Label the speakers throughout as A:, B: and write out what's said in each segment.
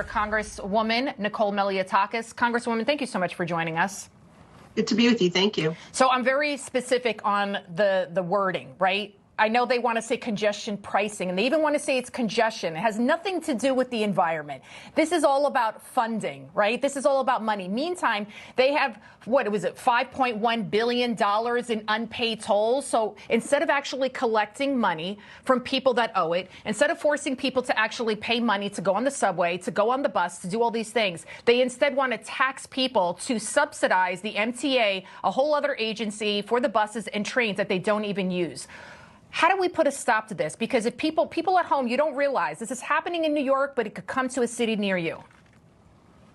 A: Congresswoman Nicole Malliotakis. Congresswoman, thank you so much for joining us.
B: Good to be with you. Thank you.
A: So I'm very specific on the wording, right? I know they want to say congestion pricing, and they even want to say it's congestion. It has nothing to do with the environment. This is all about funding, right? This is all about money. Meantime, they have, what was it, $5.1 billion in unpaid tolls. So instead of actually collecting money from people that owe it, instead of forcing people to actually pay money to go on the subway, to go on the bus, to do all these things, they instead want to tax people to subsidize the MTA, a whole other agency for the buses and trains that they don't even use. How do we put a stop to this? Because if people at home, you don't realize this is happening in New York, but it could come to a city near you.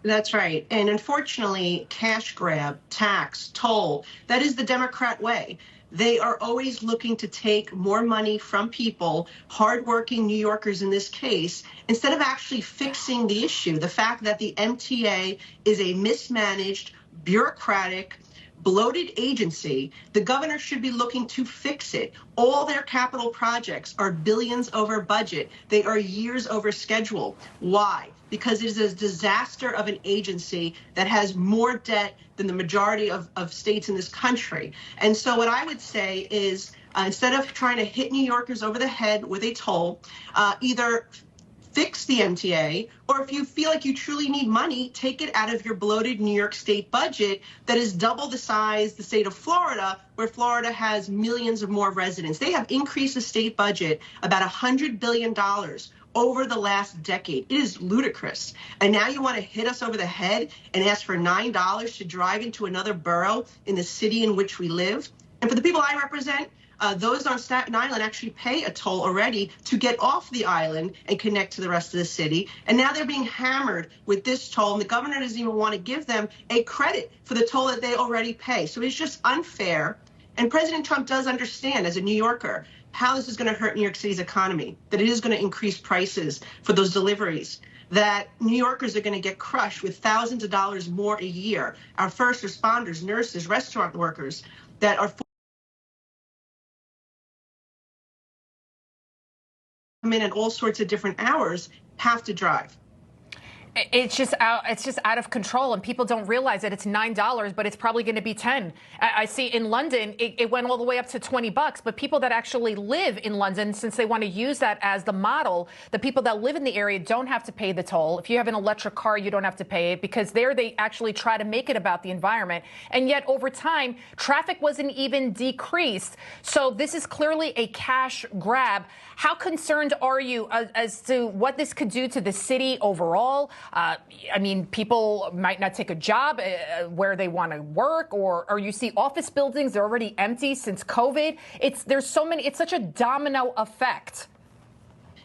B: That's right. And unfortunately, cash grab, tax, toll, that is the Democrat way. They are always looking to take more money from people, hardworking New Yorkers in this case, instead of actually fixing the issue. The fact that the MTA is a mismanaged, bureaucratic, bloated agency, the governor should be looking to fix it. All their capital projects are billions over budget. They are years over schedule. Why? Because it is a disaster of an agency that has more debt than the majority of states in this country. And so what I would say is instead of trying to hit New Yorkers over the head with a toll, either fix the MTA, or if you feel like you truly need money, take it out of your bloated New York State budget that is double the size the state of Florida, where Florida has millions of more residents. They have increased the state budget about $100 billion over the last decade. It is ludicrous. And now you want to hit us over the head and ask for $9 to drive into another borough in the city in which we live. And for the people I represent, those on Staten Island actually pay a toll already to get off the island and connect to the rest of the city. And now they're being hammered with this toll, and the governor doesn't even want to give them a credit for the toll that they already pay. So it's just unfair. And President Trump does understand, as a New Yorker, how this is going to hurt New York City's economy, that it is going to increase prices for those deliveries, that New Yorkers are going to get crushed with thousands of dollars more a year. Our first responders, nurses, restaurant workers that are come in at all sorts of different hours have to drive.
A: It's just out of control, and people don't realize that it's $9, but it's probably going to be 10. I see in London, it went all the way up to $20, but people that actually live in London, since they want to use that as the model, the people that live in the area don't have to pay the toll. If you have an electric car, you don't have to pay it, because there they actually try to make it about the environment. And yet over time, traffic wasn't even decreased. So this is clearly a cash grab. How concerned are you as to what this could do to the city overall? I mean, people might not take a job where they want to work, or you see office buildings, they're already empty since COVID. There's so many, it's such a domino effect.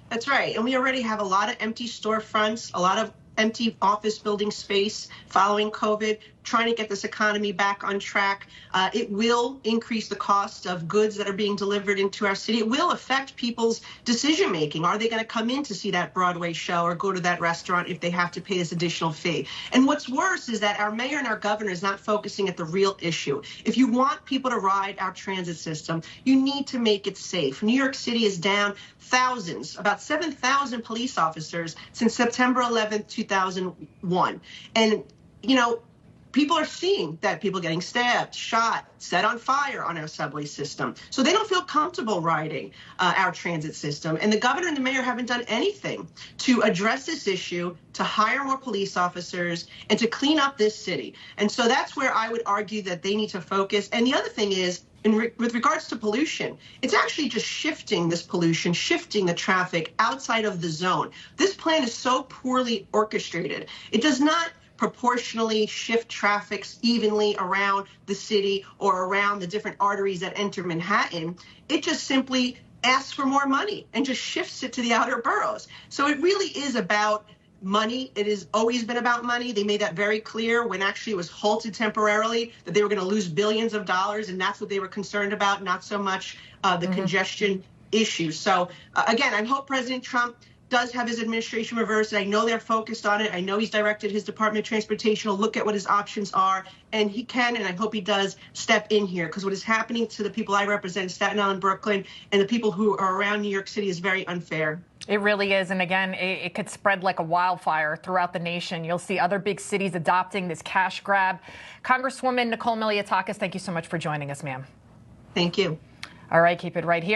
B: That's right. And we already have a lot of empty storefronts, a lot of empty office building space following COVID, trying to get this economy back on track. It will increase the cost of goods that are being delivered into our city. It will affect people's decision making. Are they going to come in to see that Broadway show or go to that restaurant if they have to pay this additional fee? And what's worse is that our mayor and our governor is not focusing at the real issue. If you want people to ride our transit system, you need to make it safe. New York City is down thousands, about 7,000 police officers since September 11th, 2001. And, you know, people are seeing that people getting stabbed, shot, set on fire on our subway system. So they don't feel comfortable riding our transit system. And the governor and the mayor haven't done anything to address this issue, to hire more police officers, and to clean up this city. And so that's where I would argue that they need to focus. And the other thing is, with regards to pollution, it's actually just shifting this pollution, shifting the traffic outside of the zone. This plan is so poorly orchestrated. It does not proportionally shift traffic evenly around the city or around the different arteries that enter Manhattan. It just simply asks for more money and just shifts it to the outer boroughs. So it really is about money. It has always been about money. They made that very clear when actually it was halted temporarily, that they were going to lose billions of dollars, and that's what they were concerned about, not so much the congestion issue. So again, I hope President Trump does have his administration reversed. I know they're focused on it. I know he's directed his Department of Transportation to look at what his options are, and he can, and I hope he does step in here, because what is happening to the people I represent, Staten Island, Brooklyn, and the people who are around New York City is very unfair.
A: It really is. And again, it could spread like a wildfire throughout the nation. You'll see other big cities adopting this cash grab. Congresswoman Nicole Malliotakis, thank you so much for joining us, ma'am.
B: Thank you.
A: All right, keep it right here.